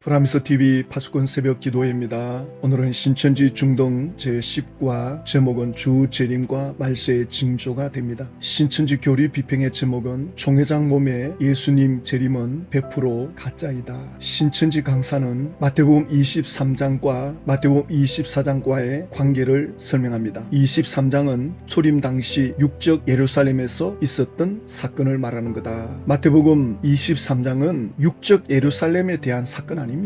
프라미스TV 파수꾼 새벽 기도회입니다. 오늘은 신천지 중동 제10과 제목은 주 재림과 말세의 징조가 됩니다. 신천지 교리 비평의 제목은 총회장 몸에 예수님 재림은 100% 가짜이다. 신천지 강사는 마태복음 23장과 마태복음 24장과의 관계를 설명합니다. 23장은 초림 당시 육적 예루살렘에서 있었던 사건을 말하는 거다. 마태복음 23장은 육적 예루살렘에 대한 사건 아닙니다.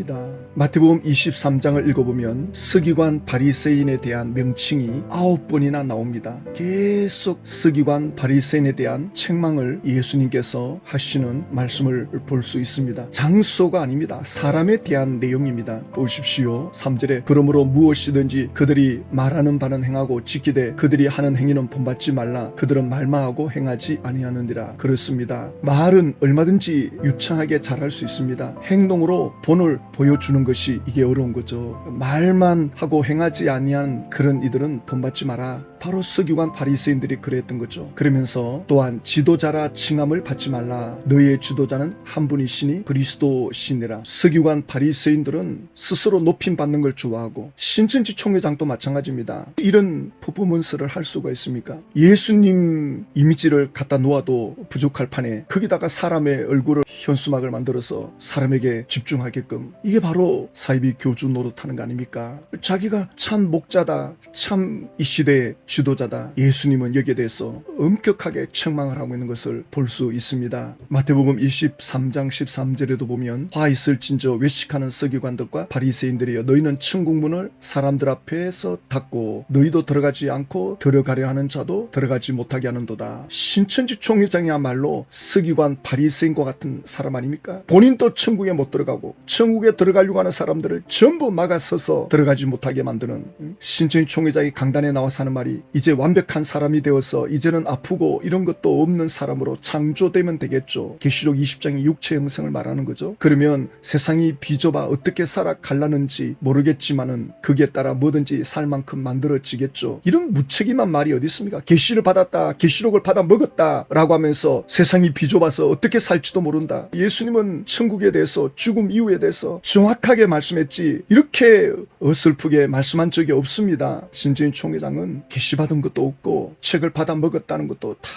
마태복음 23장을 읽어보면 서기관 바리새인에 대한 명칭이 9번이나 나옵니다. 계속 서기관 바리새인에 대한 책망을 예수님께서 하시는 말씀을 볼 수 있습니다. 장소가 아닙니다. 사람에 대한 내용입니다. 보십시오. 3절에 그러므로 무엇이든지 그들이 말하는 바는 행하고 지키되 그들이 하는 행위는 본받지 말라. 그들은 말만 하고 행하지 아니하느니라. 그렇습니다. 말은 얼마든지 유창하게 잘할 수 있습니다. 행동으로 본을 보여주는 것이 이게 어려운 거죠. 말만 하고 행하지 아니한 그런 이들은 본받지 마라. 바로 서기관 바리새인들이 그랬던 거죠. 그러면서 또한 지도자라 칭함을 받지 말라. 너의 지도자는 한 분이시니 그리스도시니라. 서기관 바리새인들은 스스로 높임 받는 걸 좋아하고 신천지 총회장도 마찬가지입니다. 이런 퍼포먼스를 할 수가 있습니까? 예수님 이미지를 갖다 놓아도 부족할 판에 거기다가 사람의 얼굴을 현수막을 만들어서 사람에게 집중하게끔, 이게 바로 사이비 교주 노릇하는 거 아닙니까? 자기가 참 목자다, 참 이 시대의 지도자다. 예수님은 여기에 대해서 엄격하게 책망을 하고 있는 것을 볼 수 있습니다. 마태복음 23장 13절에도 보면 화 있을진저 외식하는 서기관들과 바리새인들이여 너희는 천국문을 사람들 앞에서 닫고 너희도 들어가지 않고 들어가려 하는 자도 들어가지 못하게 하는도다. 신천지 총회장이야말로 서기관 바리새인과 같은 사람 아닙니까? 본인도 천국에 못 들어가고 천국에 들어가려고 하는 사람들을 전부 막아서서 들어가지 못하게 만드는, 신천지 총회장이 강단에 나와서 하는 말이 이제 완벽한 사람이 되어서 이제는 아프고 이런 것도 없는 사람으로 창조되면 되겠죠. 계시록 20장의 육체 형성을 말하는 거죠. 그러면 세상이 비좁아 어떻게 살아갈라는지 모르겠지만은 거기에 따라 뭐든지 살 만큼 만들어지겠죠. 이런 무책임한 말이 어디 있습니까? 계시를 받았다, 계시록을 받아 먹었다 라고 하면서 세상이 비좁아서 어떻게 살지도 모른다. 예수님은 천국에 대해서 죽음 이후에 대해서 정확하게 말씀했지 이렇게 어설프게 말씀한 적이 없습니다. 신천지 총회장은 계시받은 것도 없고 책을 받아 먹었다는 것도 다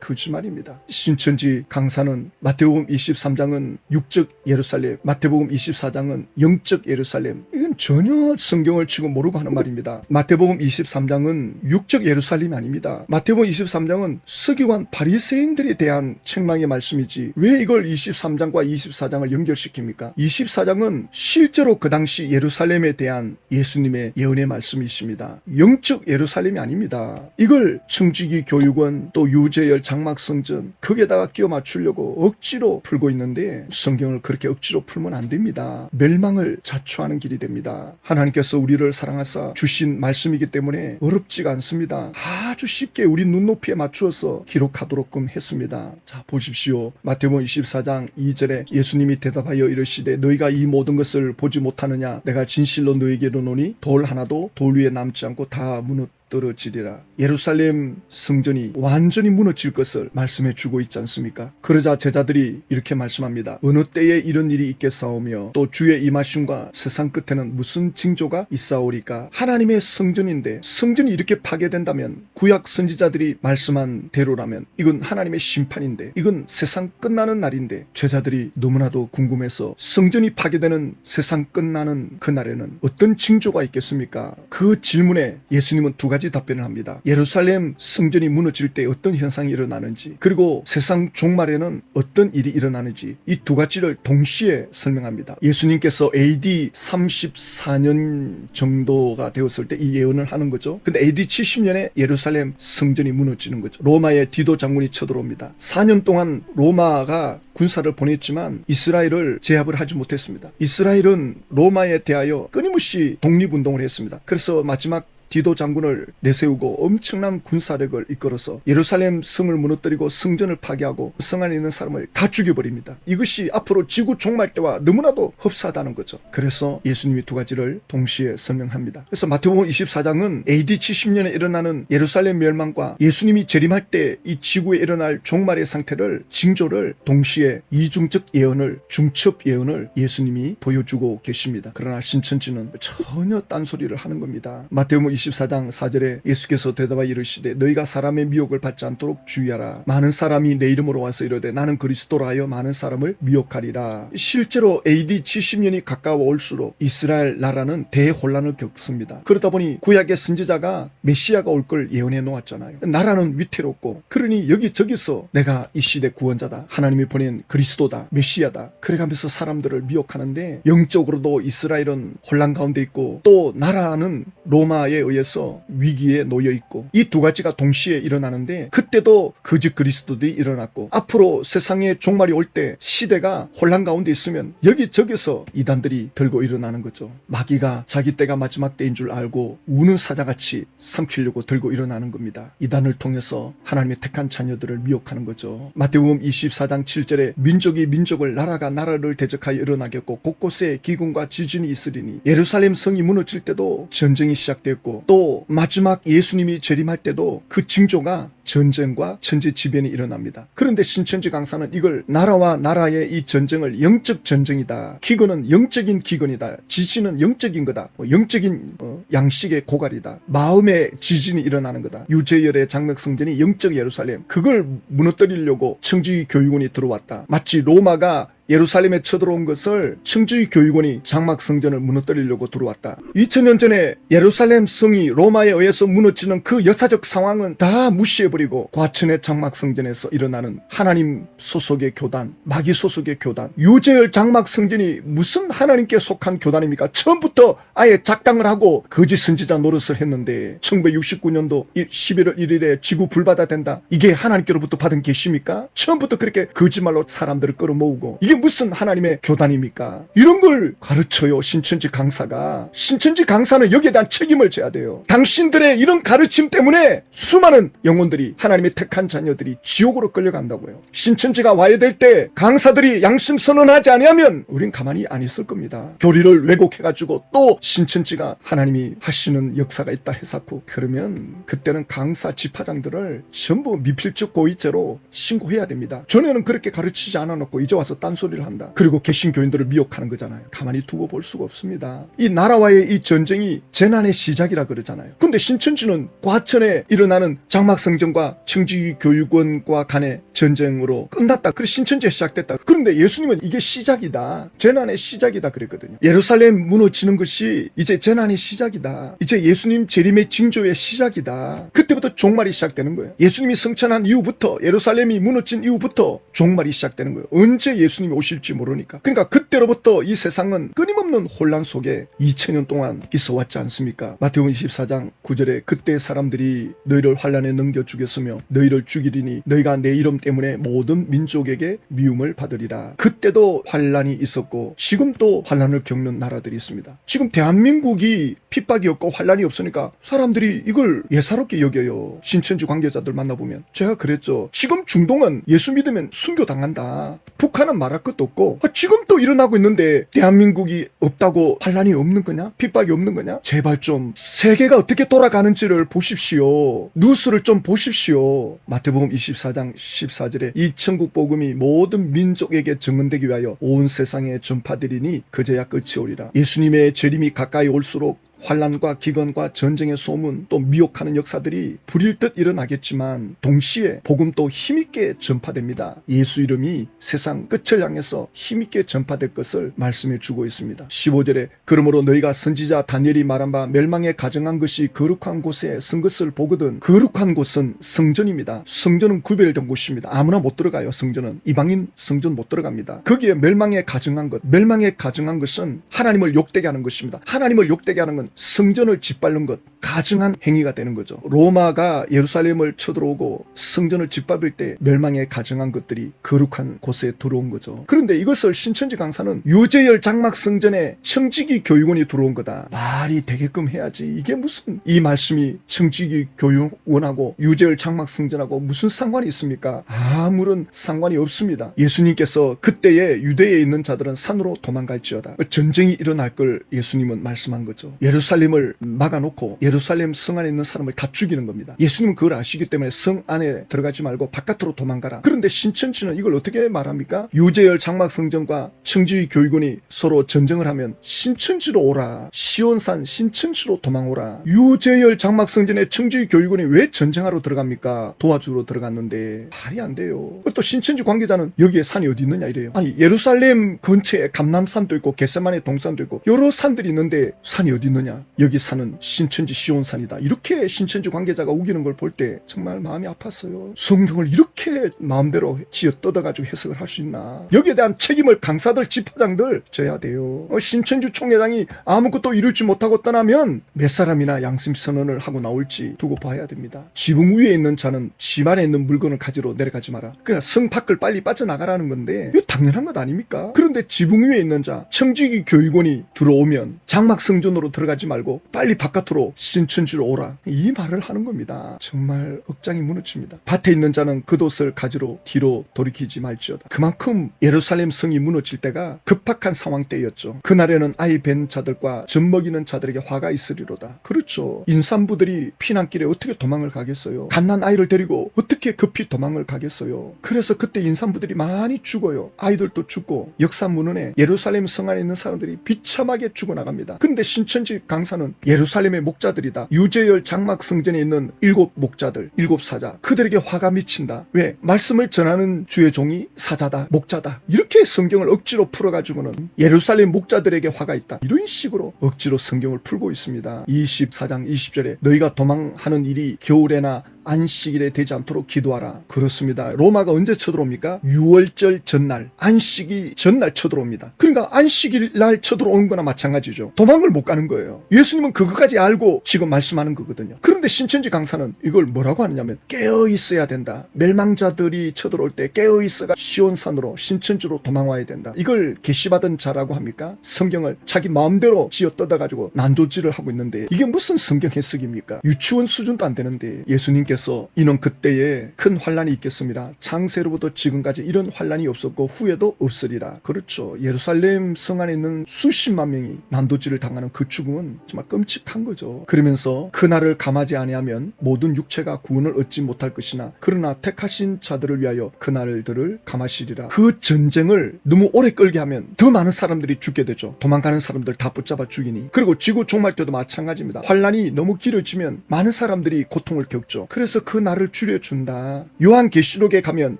거짓말입니다. 신천지 강사는 마태복음 23장은 육적 예루살렘, 마태복음 24장은 영적 예루살렘, 이건 전혀 성경을 치고 모르고 하는 말입니다. 마태복음 23장은 육적 예루살렘이 아닙니다. 마태복음 23장은 서기관 바리새인들에 대한 책망의 말씀이지 왜 이걸 23장과 24장을 연결시킵니까? 24장은 실제로 그 당시 예루살렘에 대한 예수님의 예언의 말씀이십니다. 영적 예루살렘이 아닙니다. 이걸 청지기 교육원 또 유재열 장막성전 거기에다가 끼워 맞추려고 억지로 풀고 있는데 성경을 그렇게 억지로 풀면 안 됩니다. 멸망을 자초하는 길이 됩니다. 하나님께서 우리를 사랑하사 주신 말씀이기 때문에 어렵지가 않습니다. 아주 쉽게 우리 눈높이에 맞추어서 기록하도록끔 했습니다. 자, 보십시오. 마태복음 24장 2절에 예수님이 대답하여 이르시되 너희가 이 모든 것을 보지 못하느냐? 내가 진실로 너희에게 이르노니 돌 하나도 돌 위에 남지 않고 다 무너뜨려지리라. 예루살렘 성전이 완전히 무너질 것을 말씀해 주고 있지 않습니까? 그러자 제자들이 이렇게 말씀합니다. 어느 때에 이런 일이 있겠사오며 또 주의 임하심과 세상 끝에는 무슨 징조가 있사오리까? 하나님의 성전인데 성전이 이렇게 파괴된다면, 구약 선지자들이 말씀한 대로라면 이건 하나님의 심판인데, 이건 세상 끝나는 날인데, 제자들이 너무나도 궁금해서 성전이 파괴되는 세상 끝나는 그날에는 어떤 징조가 있겠습니까? 그 질문에 예수님은 두 가지 답변을 합니다. 예루살렘 성전이 무너질 때 어떤 현상이 일어나는지, 그리고 세상 종말에는 어떤 일이 일어나는지, 이 두 가지를 동시에 설명합니다. 예수님께서 AD 34년 정도가 되었을 때 이 예언을 하는 거죠. 근데 AD 70년에 예루살렘 성전이 무너지는 거죠. 로마의 디도 장군이 쳐들어옵니다. 4년 동안 로마가 군사를 보냈지만 이스라엘을 제압을 하지 못했습니다. 이스라엘은 로마에 대하여 끊임없이 독립운동을 했습니다. 그래서 마지막 디도 장군을 내세우고 엄청난 군사력을 이끌어서 예루살렘 성을 무너뜨리고 성전을 파괴하고 성 안에 있는 사람을 다 죽여버립니다. 이것이 앞으로 지구 종말 때와 너무나도 흡사하다는 거죠. 그래서 예수님이 두 가지를 동시에 설명합니다. 그래서 마태복음 24장은 AD 70년에 일어나는 예루살렘 멸망과 예수님이 재림할 때 이 지구에 일어날 종말의 상태를 징조를 동시에 이중적 예언을 중첩 예언을 예수님이 보여주고 계십니다. 그러나 신천지는 전혀 딴소리를 하는 겁니다. 마태복음 24장 4절에 예수께서 대답하여 이르시되 너희가 사람의 미혹을 받지 않도록 주의하라. 많은 사람이 내 이름으로 와서 이르되 나는 그리스도라 하여 많은 사람을 미혹하리라. 실제로 AD 70년이 가까워 올수록 이스라엘 나라는 대혼란을 겪습니다. 그러다 보니 구약의 선지자가 메시아가 올 걸 예언해 놓았잖아요. 나라는 위태롭고 그러니 여기저기서 내가 이 시대 구원자다. 하나님이 보낸 그리스도다. 메시아다. 그래가면서 사람들을 미혹하는데 영적으로도 이스라엘은 혼란 가운데 있고 또 나라는 로마에 의해서 위기에 놓여 있고 이 두 가지가 동시에 일어나는데 그때도 거짓 그리스도들이 일어났고 앞으로 세상의 종말이 올 때 시대가 혼란 가운데 있으면 여기저기서 이단들이 들고 일어나는 거죠. 마귀가 자기 때가 마지막 때인 줄 알고 우는 사자같이 삼키려고 들고 일어나는 겁니다. 이단을 통해서 하나님의 택한 자녀들을 미혹하는 거죠. 마태복음 24장 7절에 민족이 민족을 나라가 나라를 대적하여 일어나겠고 곳곳에 기근과 지진이 있으리니 예루살렘 성이 무너질 때도 전쟁이 시작됐고 또 마지막 예수님이 재림할 때도 그 징조가 전쟁과 천지지변이 일어납니다. 그런데 신천지 강사는 이걸 나라와 나라의 이 전쟁을 영적 전쟁이다. 기근은 영적인 기근이다. 지진은 영적인 거다. 영적인 양식의 고갈이다. 마음의 지진이 일어나는 거다. 유재열의 장막성전이 영적 예루살렘 그걸 무너뜨리려고 청지기 교육원이 들어왔다. 마치 로마가 예루살렘에 쳐들어온 것을 청주의 교육원이 장막성전을 무너뜨리려고 들어왔다. 2000년 전에 예루살렘 성이 로마에 의해서 무너지는 그 역사적 상황은 다 무시해버리고 과천의 장막성전에서 일어나는 하나님 소속의 교단, 마귀 소속의 교단, 유재열 장막성전이 무슨 하나님께 속한 교단입니까? 처음부터 아예 작당을 하고 거짓 선지자 노릇을 했는데 1969년도 11월 1일에 지구 불바다 된다. 이게 하나님께로부터 받은 계시입니까? 처음부터 그렇게 거짓말로 사람들을 끌어모으고 이게 무슨 하나님의 교단입니까? 이런 걸 가르쳐요. 신천지 강사가. 신천지 강사는 여기에 대한 책임을 져야 돼요. 당신들의 이런 가르침 때문에 수많은 영혼들이 하나님의 택한 자녀들이 지옥으로 끌려간다고요. 신천지가 와야 될 때 강사들이 양심 선언하지 아니하면 우린 가만히 안 있을 겁니다. 교리를 왜곡해가지고 또 신천지가 하나님이 하시는 역사가 있다 해석하고 그러면 그때는 강사 집화장들을 전부 미필적 고의죄로 신고해야 됩니다. 전에는 그렇게 가르치지 않아놓고 이제 와서 딴소리를 한다. 그리고 개신교인들을 미혹하는 거잖아요. 가만히 두고 볼 수가 없습니다. 이 나라와의 이 전쟁이 재난의 시작이라 그러잖아요. 근데 신천지는 과천에 일어나는 장막성전과 청지기 교육원과 간의 전쟁으로 끝났다. 그래서 신천지가 시작됐다. 그런데 예수님은 이게 시작이다. 재난의 시작이다 그랬거든요. 예루살렘 무너지는 것이 이제 재난의 시작이다. 이제 예수님 재림의 징조의 시작이다. 그때부터 종말이 시작되는 거예요. 예수님이 승천한 이후부터 예루살렘이 무너진 이후부터 종말이 시작되는 거예요. 언제 예수님이 오실지 모르니까. 그러니까 그때로부터 이 세상은 끊임없는 혼란 속에 2000년 동안 있어 왔지 않습니까? 마태복음 24장 9절에 그때 사람들이 너희를 환란에 넘겨 주겠으며 너희를 죽이리니 너희가 내 이름 때문에 모든 민족에게 미움을 받으리라. 그때도 환란이 있었고 지금 또 환란을 겪는 나라들이 있습니다. 지금 대한민국이 핍박이 없고 환란이 없으니까 사람들이 이걸 예사롭게 여겨요. 신천지 관계자들 만나보면 제가 그랬죠. 지금 중동은 예수 믿으면 순교당한다. 북한은 말할 것도 없고 지금 또 일어나고 있는데 대한민국이 없다고 환란이 없는 거냐? 핍박이 없는 거냐? 제발 좀 세계가 어떻게 돌아가는지를 보십시오. 뉴스를 좀 보십시오. 마태복음 24장 14절에 이 천국 복음이 모든 민족에게 증언되기 위하여 온 세상에 전파되리니 그제야 끝이 오리라. 예수님의 재림이 가까이 올수록 환란과 기근과 전쟁의 소문 또 미혹하는 역사들이 불일듯 일어나겠지만 동시에 복음도 힘있게 전파됩니다. 예수 이름이 세상 끝을 향해서 힘있게 전파될 것을 말씀해 주고 있습니다. 15절에 그러므로 너희가 선지자 다니엘이 말한 바 멸망에 가정한 것이 거룩한 곳에 쓴 것을 보거든. 거룩한 곳은 성전입니다. 성전은 구별된 곳입니다. 아무나 못 들어가요. 성전은 이방인 성전 못 들어갑니다. 거기에 멸망에 가정한 것, 멸망에 가정한 것은 하나님을 욕되게 하는 것입니다. 하나님을 욕되게 하는 건 성전을 짓밟는 것, 가증한 행위가 되는 거죠. 로마가 예루살렘을 쳐들어오고 성전을 짓밟을 때 멸망에 가증한 것들이 거룩한 곳에 들어온 거죠. 그런데 이것을 신천지 강사는 유재열 장막 성전에 청지기 교육원이 들어온 거다. 말이 되게끔 해야지. 이게 무슨 이 말씀이 청지기 교육원하고 유재열 장막 성전하고 무슨 상관이 있습니까? 아무런 상관이 없습니다. 예수님께서 그때에 유대에 있는 자들은 산으로 도망갈지어다. 전쟁이 일어날 걸 예수님은 말씀한 거죠. 예루살렘을 막아놓고 예루살렘 성 안에 있는 사람을 다 죽이는 겁니다. 예수님은 그걸 아시기 때문에 성 안에 들어가지 말고 바깥으로 도망가라. 그런데 신천지는 이걸 어떻게 말합니까? 유재열 장막 성전과 청지기 교육원이 서로 전쟁을 하면 신천지로 오라. 시온산 신천지로 도망오라. 유재열 장막 성전에 청지기 교육원이 왜 전쟁하러 들어갑니까? 도와주러 들어갔는데 말이 안 돼요. 또 신천지 관계자는 여기에 산이 어디 있느냐 이래요. 아니 예루살렘 근처에 감람산도 있고 겟세마네 동산도 있고 여러 산들이 있는데 산이 어디 있느냐? 여기 산은 신천지 시온산이다. 이렇게 신천지 관계자가 우기는 걸 볼 때 정말 마음이 아팠어요. 성경을 이렇게 마음대로 지어 뜯어가지고 해석을 할 수 있나. 여기에 대한 책임을 강사들, 집화장들 져야 돼요. 신천지 총회장이 아무것도 이루지 못하고 떠나면 몇 사람이나 양심선언을 하고 나올지 두고 봐야 됩니다. 지붕 위에 있는 자는 집 안에 있는 물건을 가지러 내려가지 마라. 그냥 성 밖을 빨리 빠져나가라는 건데 이거 당연한 것 아닙니까? 그런데 지붕 위에 있는 자, 청지기 교육원이 들어오면 장막 성전으로 들어가지 말고 빨리 바깥으로 신천지로 오라. 이 말을 하는 겁니다. 정말 억장이 무너집니다. 밭에 있는 자는 겉옷을 가지러 뒤로 돌이키지 말지어다. 그만큼 예루살렘 성이 무너질 때가 급박한 상황 때였죠. 그날에는 아이 벤 자들과 젖 먹이는 자들에게 화가 있으리로다. 그렇죠. 임산부들이 피난길에 어떻게 도망을 가겠어요. 갓난 아이를 데리고 어떻게 급히 도망을 가겠어요. 그래서 그때 임산부들이 많이 죽어요. 아이들도 죽고 역사문헌에 예루살렘 성 안에 있는 사람들이 비참하게 죽어나갑니다. 근데 신천지 강사는 예루살렘의 목자들이다. 유재열 장막 성전에 있는 7 목자들, 7 사자. 그들에게 화가 미친다. 왜? 말씀을 전하는 주의 종이 사자다, 목자다. 이렇게 성경을 억지로 풀어가지고는 예루살렘 목자들에게 화가 있다. 이런 식으로 억지로 성경을 풀고 있습니다. 24장 20절에 너희가 도망하는 일이 겨울에나 안식일에 되지 않도록 기도하라. 그렇습니다. 로마가 언제 쳐들어옵니까? 6월절 전날, 안식이 전날 쳐들어옵니다. 그러니까 안식일 날 쳐들어오는 거나 마찬가지죠. 도망을 못 가는 거예요. 예수님은 그것까지 알고 지금 말씀하는 거거든요. 그런데 신천지 강사는 이걸 뭐라고 하느냐면 깨어 있어야 된다. 멸망자들이 쳐들어올 때 깨어 있어가 시온산으로 신천지로 도망와야 된다. 이걸 계시받은 자라고 합니까? 성경을 자기 마음대로 지어 뜯어가지고 난조질을 하고 있는데 이게 무슨 성경 해석입니까? 유치원 수준도 안 되는데 예수님께서 이는 그때에 큰 환란이 있겠습니다. 창세로부터 지금까지 이런 환란이 없었고 후에도 없으리라. 그렇죠. 예루살렘 성 안에 있는 수십만 명이 난도질을 당하는 그 죽음은 정말 끔찍한 거죠. 그러면서 그날을 감하지 아니하면 모든 육체가 구원을 얻지 못할 것이나 그러나 택하신 자들을 위하여 그날들을 감하시리라. 그 전쟁을 너무 오래 끌게 하면 더 많은 사람들이 죽게 되죠. 도망가는 사람들 다 붙잡아 죽이니. 그리고 지구 종말 때도 마찬가지입니다. 환란이 너무 길어지면 많은 사람들이 고통을 겪죠. 그래서 그 날을 줄여준다. 요한계시록에 가면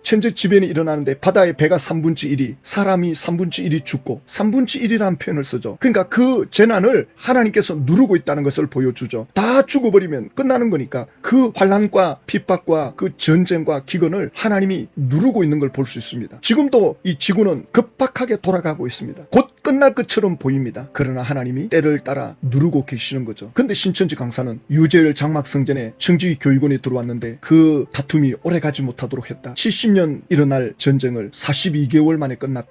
천재지변이 일어나는데 바다의 배가 3분의 1이 사람이 3분의 1이 죽고 3분의 1이라는 표현을 쓰죠. 그러니까 그 재난을 하나님께서 누르고 있다는 것을 보여주죠. 다 죽어버리면 끝나는 거니까 그 환난과 핍박과 그 전쟁과 기근을 하나님이 누르고 있는 걸 볼 수 있습니다. 지금도 이 지구는 급박하게 돌아가고 있습니다. 곧 끝날 것처럼 보입니다. 그러나 하나님이 때를 따라 누르고 계시는 거죠. 근데 신천지 강사는 유재열 장막 성전에 청지기 교육원이 들어왔는데 그 다툼이 오래가지 못하도록 했다. 70년 일어날 전쟁을 42개월 만에 끝났다.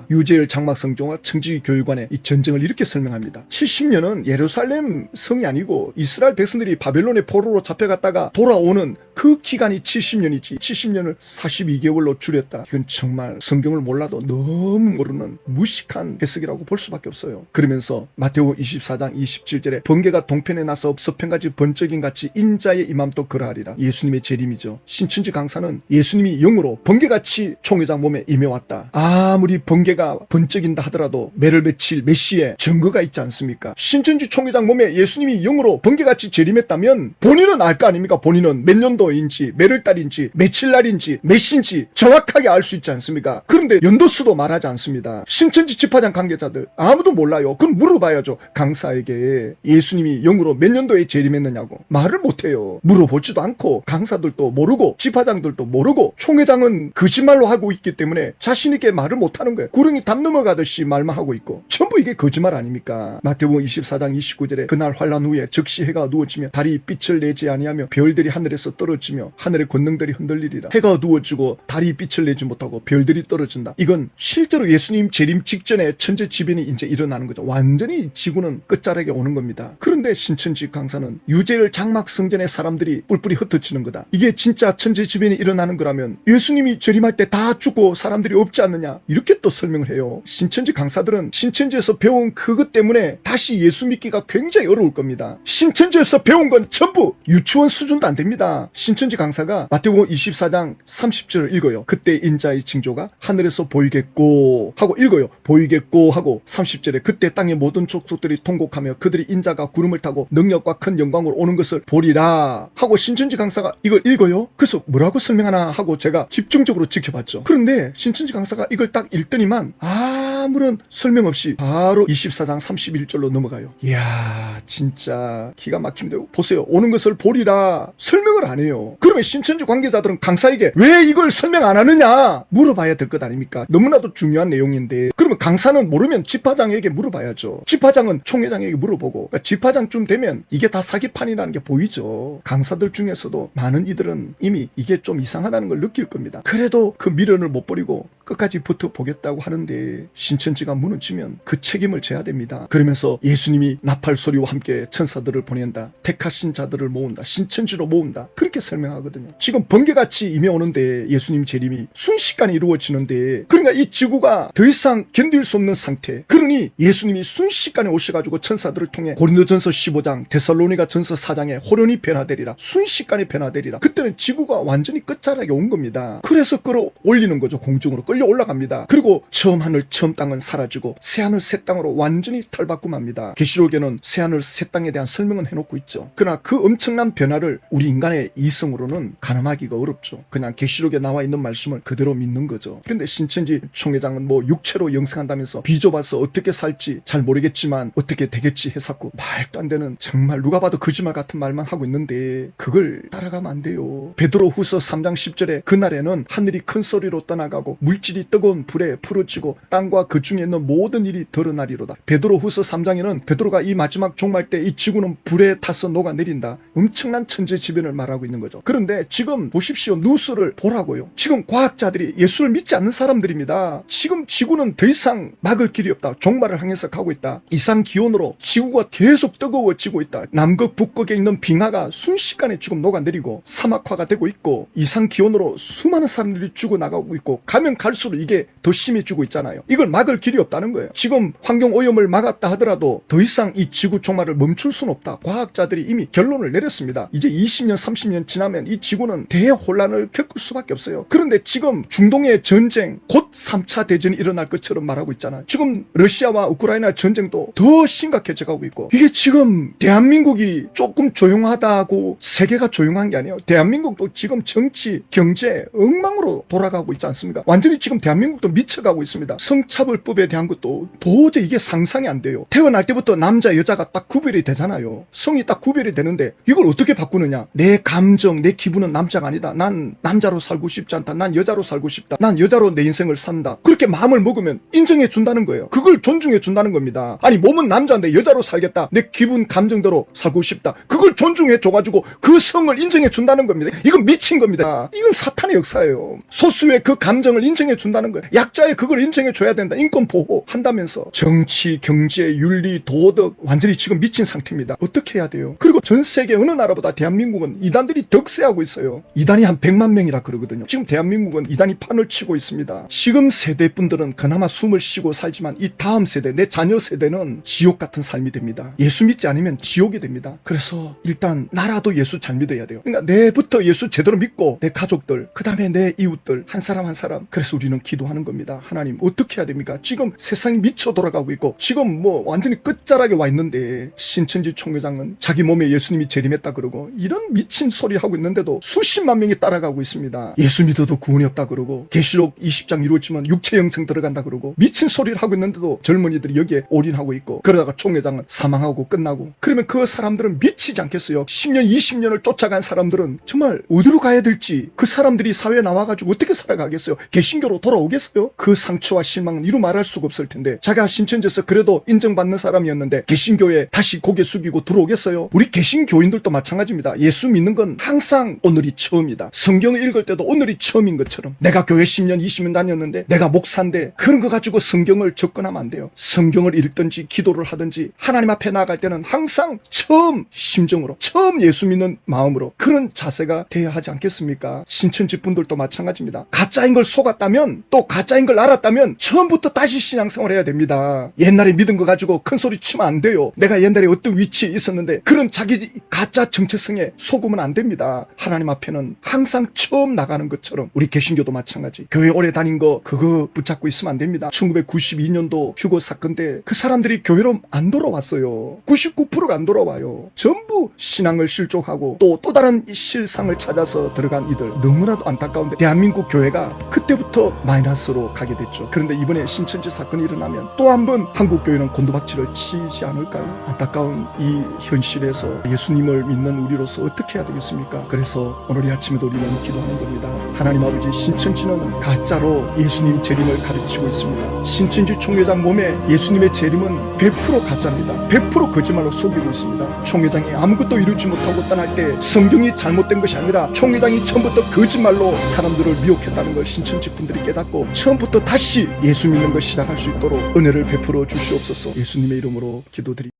유재열 장막 성전과 청지기 교육원의 이 전쟁을 이렇게 설명합니다. 70년은 예루살렘 성이 아니고 이스라엘 백성들이 바벨론의 포로로 잡혀갔다가 돌아오는 그 기간이 70년이지 70년을 42개월로 줄였다. 이건 정말 성경을 몰라도 너무 모르는 무식한 해석이라고 볼 수밖에 없어요. 그러면서 마태복음 24장 27절에 번개가 동편에 나서 서편같이 번쩍인 같이 인자의 임함도 그러하리라. 예수님의 재림이죠. 신천지 강사는 예수님이 영으로 번개같이 총회장 몸에 임해왔다. 아무리 번개가 번쩍인다 하더라도 매를 며칠 몇 시에 증거가 있지 않습니까? 신천지 총회장 몸에 예수님이 영으로 번개같이 재림했다면 본인은 알 거 아닙니까? 본인은 몇 년도인지 몇월 달인지 며칠 날인지 몇 시인지 정확하게 알 수 있지 않습니까? 그런데 연도수도 말하지 않습니다. 신천지 집화장 관계자들 아무도 몰라요. 그럼 물어봐야죠. 강사에게 예수님이 영으로 몇 년도에 재림했느냐고 말을 못해요. 물어보지도 않고 강사들도 모르고 집화장들도 모르고 총회장은 거짓말로 하고 있기 때문에 자신 있게 말을 못하는 거예요. 구렁이 담 넘어가듯이 말만 하고 있고 전부 이게 거짓말 아닙니까? 마태복음 24장 29절에 그날 환란 후에 즉시 해가 누워지며 달이 빛을 내지 아니하며 별들이 하늘에서 떨어지며 하늘의 권능들이 흔들리리라. 해가 누워지고 달이 빛을 내지 못하고 별들이 떨어진다. 이건 실제로 예수님 재림 직전에 천재지변이 이제 일어나는 거죠. 완전히 지구는 끝자락에 오는 겁니다. 그런데 신천지 강사는 유재열 장막 성전의 사람들이 뿔뿔이 흩어지는 거다. 이게 진짜 천재지변이 일어나는 거라면 예수님이 재림할 때 다 죽고 사람들이 없지 않느냐, 이렇게 또 설명을 해요. 신천지 강사들은 신천지에서 배운 그것 때문에 다시 예수 믿기가 굉장히 어려울 겁니다. 신천지에서 배운 건 전부 유치원 수준도 안 됩니다. 신천지 강사가 마태복음 24장 30절을 읽어요. 그때 인자의 징조가 하늘에서 보이겠고 하고 읽어요. 보이겠고 하고 30절에 그때 땅의 모든 족속들이 통곡하며 그들이 인자가 구름을 타고 능력과 큰 영광으로 오는 것을 보리라 하고 신천지 강사가 이걸 읽어요. 그래서 뭐라고 설명하나 하고 제가 집중적으로 지켜봤죠. 그런데 신천지 강사가 이걸 딱 읽더니만 아무런 설명 없이 바로 24장 31절로 넘어가요. 이야, 진짜 기가 막힙니다. 보세요. 오는 것을 보리라 설명을 안 해요. 그러면 신천지 관계자들은 강사에게 왜 이걸 설명 안 하느냐 물어봐야 될 것 아닙니까? 너무나도 중요한 내용인데, 그러면 강사는 모르면 집화장에게 물어봐야죠. 집화장은 총회장에게 물어보고, 그러니까 집화장쯤 되면 이게 다 사기판이라는 게 보이죠. 강사들 중에서도 많은 이들은 이미 이게 좀 이상하다는 걸 느낄 겁니다. 그래도 그 미련을 못 버리고 끝까지 붙어보겠다고 하는데 신천지가 무너지면 그 책임을 져야 됩니다. 그러면서 예수님이 나팔 소리와 함께 천사들을 보낸다. 택하신 자들을 모은다. 신천지로 모은다. 그렇게 설명하거든요. 지금 번개같이 임해오는데 예수님 재림이 순식간에 이루어지는데, 그러니까 이 지구가 더 이상 견딜 수 없는 상태. 그러니 예수님이 순식간에 오셔가지고 천사들을 통해 고린도전서 15장 데살로니가전서 4장에 호련히 변화되리라. 순식간에 변화되리라. 그때는 지구가 완전히 끝자락에 온 겁니다. 그래서 끌어올리는 거죠. 공중으로 끌려 올라갑니다. 그리고 처음 하늘 처음 땅은 사라지고 새 하늘 새 땅으로 완전히 탈바꿈합니다. 계시록에는 새 하늘 새 땅에 대한 설명은 해놓고 있죠. 그러나 그 엄청난 변화를 우리 인간의 이성으로는 가늠하기가 어렵죠. 그냥 계시록에 나와 있는 말씀을 그대로 믿는 거죠. 근데 신천지 총회장은 뭐 육체로 영생한다면서 비좁아서 어떻게 살지 잘 모르겠지만 어떻게 되겠지 해석고 말도 안 되는, 정말 누가 봐도 거짓말 같은 말만 하고 있는데 그걸 따라가면 안 돼요. 베드로 후서 3장 10절에 그날에는 하늘이 큰 소리로 떠나가고 물질이 뜨거운 불에 풀어지고 땅과 그 중에 있는 모든 일이 드러나리로다. 베드로 후서 3장에는 베드로가 이 마지막 종말 때 이 지구는 불에 타서 녹아내린다. 엄청난 천재지변을 말하고 있는 거죠. 그런데 지금 보십시오. 뉴스를 보라고요. 지금 과학자들이 예수를 믿지 않는 사람들입니다. 지금 지구는 더 이상 막을 길이 없다. 종말을 향해서 가고 있다. 이상 기온으로 지구가 계속 뜨거워지고 있다. 남극 북극에 있는 빙하가 순식간에 지금 녹아내리고 사막화가 되고 있고 이상 기온으로 수많은 사람들이 죽어나가고 있고 가면 갈수록 이게 더 심해지고 있잖아요. 이걸 막을 길이 없다는 거예요. 지금 환경오염을 막았다 하더라도 더 이상 이 지구 종말을 멈출 수는 없다. 과학자들이 이미 결론을 내렸습니다. 이제 20년 30년 지나면 이 지구는 대혼란을 겪을 수밖에 없어요. 그런데 지금 중동의 전쟁, 곧 3차 대전이 일어날 것처럼 말하고 있잖아요. 지금 러시아와 우크라이나 전쟁도 더 심각해져 가고 있고, 이게 지금 대한민국이 조금 조용하다고 세계가 조용한 게 아니에요. 대한민국도 지금 정치, 경제 엉망으로 돌아가고 있지 않습니까? 완전히 지금 대한민국도 미쳐가고 있습니다. 성차별법에 대한 것도 도저히 이게 상상이 안 돼요. 태어날 때부터 남자 여자가 딱 구별이 되잖아요. 성이 딱 구별이 되는데 이걸 어떻게 바꾸느냐. 내 감정, 내 기분은 남자가 아니다. 난 남자로 살고 싶지 않다. 난 여자로 살고 싶다. 난 여자로 내 인생을 산다. 그렇게 마음을 먹으면 인정해 준다는 거예요. 그걸 존중해 준다는 겁니다. 아니 몸은 남자인데 여자로 살겠다. 내 기분 감정대로 살고 싶다. 그걸 존중해 줘가지고 그 성을 인정해 준다는 겁니다. 이건 미친 겁니다. 이건 사탄의 역사예요. 소수의 그 감정을 인정해 준다는 거예요. 약자의 그걸 인정해 줘야 된다. 인권 보호 한다면서. 정치, 경제, 윤리, 도덕 완전히 지금 미친 상태입니다. 어떻게 해야 돼요? 그리고 전 세계 어느 나라보다 대한민국은 이단들이 덕세하고 있어요. 이단이 한 100만 명이라 그러거든요. 지금 대한민국은 이단이 판을 치고 있습니다. 지금 세대 분들은 그나마 숨을 쉬고 살지만 이 다음 세대, 내 자녀 세대는 지옥 같은 삶이 됩니다. 예수 믿지 않으면 지옥이 됩니다. 그래서 일단 나라도 예수 잘 믿어야 돼요. 그러니까 내부터 예수 제대로 믿고 내 가족들, 그 다음에 내 이웃들 한 사람 한 사람. 그래서 우리는 기도하는 겁니다. 하나님 어떻게 해야 됩니까? 지금 세상이 미쳐 돌아가고 있고 지금 뭐 완전히 끝자락에 와 있는데 신천지 총회장은 자기 몸에 예수님이 재림했다 그러고 이런 미친 소리 하고 있는데도 수십만 명이 따라가고 있습니다. 예수 믿어도 구원이 없다 그러고 계시록 20장 이루어지면 육체 영생 들어간다 그러고 미친 소리를 하고 있는데도 젊은이들이 여기에 올인하고 있고, 그러다가 총회장은 사망하고 끝나고. 그러면 그 사람들은 미치지 않겠어요? 10년 20년을 쫓아간 사람들은 정말 어디로 가야 될지, 그 사람들이 사회에 나와가지고 어떻게 살아가겠어요? 개신교 개신교로 돌아오겠어요? 그 상처와 실망은 이루 말할 수가 없을 텐데 자기가 신천지에서 그래도 인정받는 사람이었는데 개신교에 다시 고개 숙이고 들어오겠어요? 우리 개신교인들도 마찬가지입니다. 예수 믿는 건 항상 오늘이 처음이다. 성경을 읽을 때도 오늘이 처음인 것처럼 내가 교회 10년 20년 다녔는데 내가 목사인데 그런 거 가지고 성경을 접근하면 안 돼요. 성경을 읽든지 기도를 하든지 하나님 앞에 나아갈 때는 항상 처음 심정으로 처음 예수 믿는 마음으로 그런 자세가 돼야 하지 않겠습니까? 신천지 분들도 마찬가지입니다. 가짜인 걸 속았다면 또 가짜인 걸 알았다면 처음부터 다시 신앙생활 해야 됩니다. 옛날에 믿은 거 가지고 큰 소리 치면 안 돼요. 내가 옛날에 어떤 위치에 있었는데 그런 자기 가짜 정체성에 속으면 안 됩니다. 하나님 앞에는 항상 처음 나가는 것처럼 우리 개신교도 마찬가지. 교회 오래 다닌 거 그거 붙잡고 있으면 안 됩니다. 1992년도 휴거 사건 때 그 사람들이 교회로 안 돌아왔어요. 99%가 안 돌아와요. 전부 신앙을 실족하고 또 다른 실상을 찾아서 들어간 이들 너무나도 안타까운데 대한민국 교회가 그때부터 마이너스로 가게 됐죠. 그런데 이번에 신천지 사건이 일어나면 또 한 번 한국 교회는 곤두박질을 치지 않을까요? 안타까운 이 현실에서 예수님을 믿는 우리로서 어떻게 해야 되겠습니까? 그래서 오늘 이 아침에도 우리는 기도하는 겁니다. 하나님 아버지, 신천지는 가짜로 예수님 재림을 가르치고 있습니다. 신천지 총회장 몸에 예수님의 재림은 100% 가짜입니다. 100% 거짓말로 속이고 있습니다. 총회장이 아무것도 이루지 못하고 떠날 때 성경이 잘못된 것이 아니라 총회장이 처음부터 거짓말로 사람들을 미혹했다는 걸 신천지 분들이 깨닫고 처음부터 다시 예수 믿는 걸 시작할 수 있도록 은혜를 베풀어 주시옵소서. 예수님의 이름으로 기도드립니다.